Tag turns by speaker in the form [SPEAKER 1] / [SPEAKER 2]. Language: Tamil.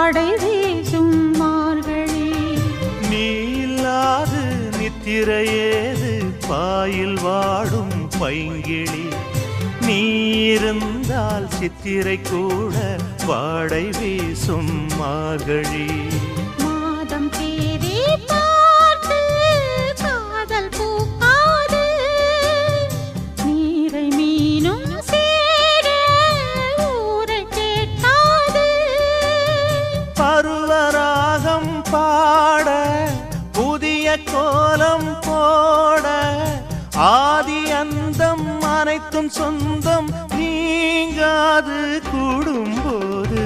[SPEAKER 1] வாடை வீசும் மார்கழி.
[SPEAKER 2] நீ இல்லாது நித்திரையேது பாயில் வாடும் பைங்கிளி. நீ இருந்தால் சித்திரை கூட வாடை வீசும் மார்கழி.
[SPEAKER 1] மாதம் தேதி பார்த்து காதல் பூக்காது, நீரை மீனும் சேர ஊரை கேட்காது.
[SPEAKER 2] பருவராகம் பாட புதிய கோலம் போட ஆதி அந்தம் அனைத்தும் சொந்தம் நீங்காது கூடும்போது